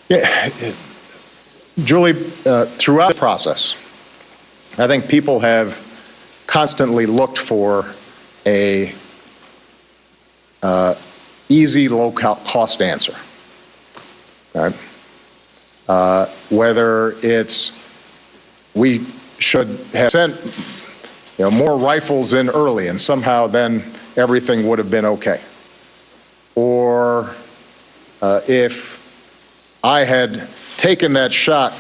Yeah, Julie, throughout the process, I think people have constantly looked for a easy, low-cost answer. Right? Whether it's we should have sent more rifles in early and somehow then everything would have been okay. Or if I had taken that shot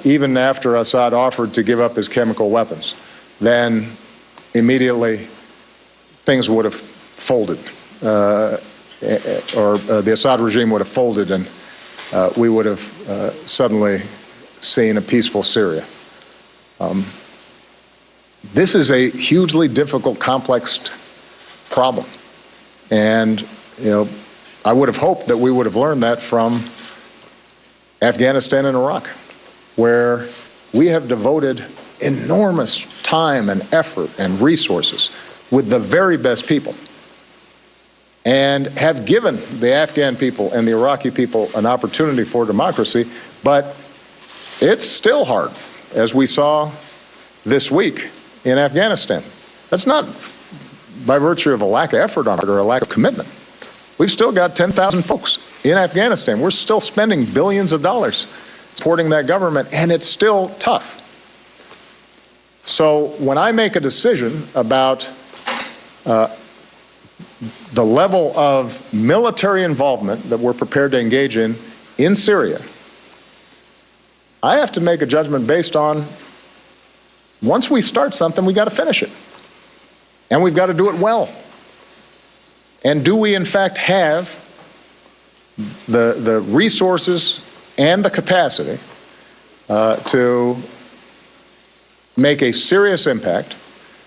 even after Assad offered to give up his chemical weapons, then immediately things would have folded, or the Assad regime would have folded, and we would have suddenly seen a peaceful Syria. This is a hugely difficult, complex problem, and I would have hoped that we would have learned that from Afghanistan and Iraq, where we have devoted enormous time and effort and resources with the very best people, and have given the Afghan people and the Iraqi people an opportunity for democracy, but it's still hard, as we saw this week in Afghanistan. That's not by virtue of a lack of effort on it or a lack of commitment. We've still got 10,000 folks in Afghanistan. We're still spending billions of dollars supporting that government, and it's still tough. So when I make a decision about the level of military involvement that we're prepared to engage in Syria, I have to make a judgment based on, once we start something, we got to finish it. And we've got to do it well. And do we in fact have the resources and the capacity to make a serious impact,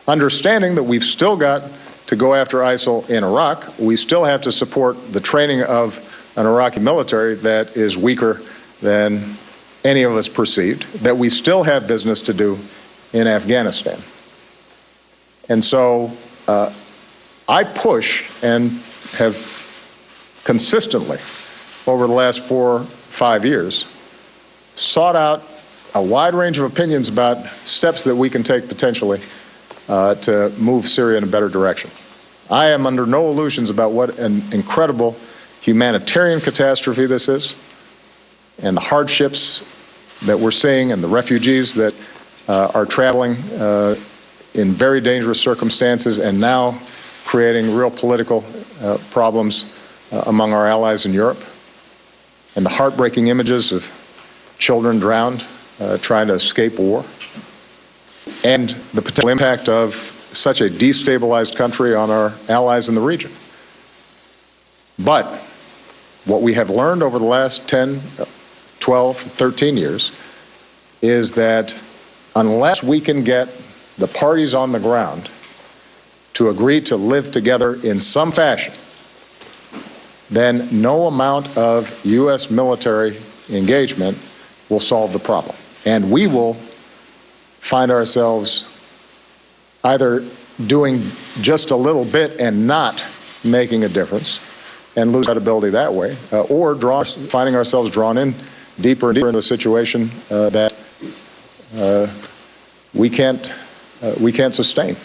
understanding that we've still got to go after ISIL in Iraq. We still have to support the training of an Iraqi military that is weaker than any of us perceived, that we still have business to do in Afghanistan. And so I push and have consistently, over the last 4 or 5 years, sought out a wide range of opinions about steps that we can take potentially to move Syria in a better direction. I am under no illusions about what an incredible humanitarian catastrophe this is, and the hardships that we're seeing, and the refugees that are traveling in very dangerous circumstances, and now creating real political problems among our allies in Europe, and the heartbreaking images of children drowned trying to escape war, and the potential impact of such a destabilized country on our allies in the region. But what we have learned over the last 10, 12, 13 years is that unless we can get the parties on the ground to agree to live together in some fashion, then no amount of U.S. military engagement will solve the problem. And we will find ourselves either doing just a little bit and not making a difference and lose credibility that way, or finding ourselves drawn in deeper and deeper into a situation that we can't sustain.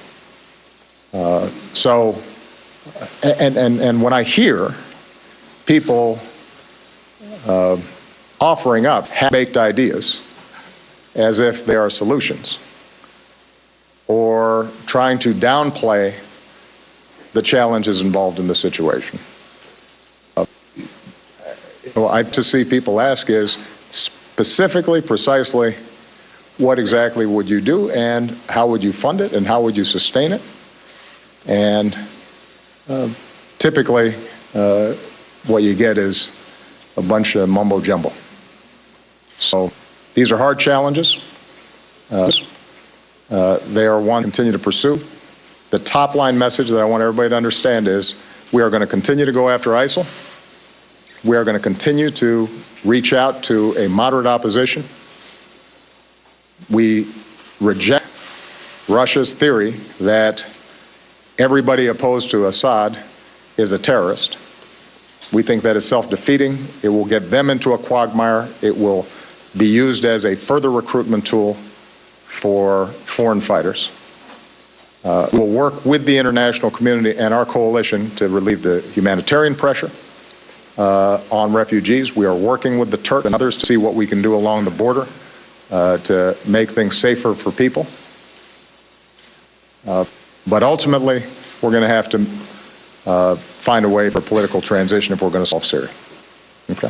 And when I hear people offering up half-baked ideas as if they are solutions, or trying to downplay the challenges involved in the situation, what I to see people ask is specifically, precisely, what exactly would you do, and how would you fund it, and how would you sustain it? And typically, what you get is a bunch of mumbo jumbo. So these are hard challenges. They are one to continue to pursue. The top line message that I want everybody to understand is we are going to continue to go after ISIL. We are going to continue to reach out to a moderate opposition. We reject Russia's theory that everybody opposed to Assad is a terrorist. We think that is self-defeating. It will get them into a quagmire. It will be used as a further recruitment tool for foreign fighters. We'll work with the international community and our coalition to relieve the humanitarian pressure on refugees. We are working with the Turks and others to see what we can do along the border to make things safer for people. But ultimately, we're going to have to find a way for political transition if we're going to solve Syria. Okay?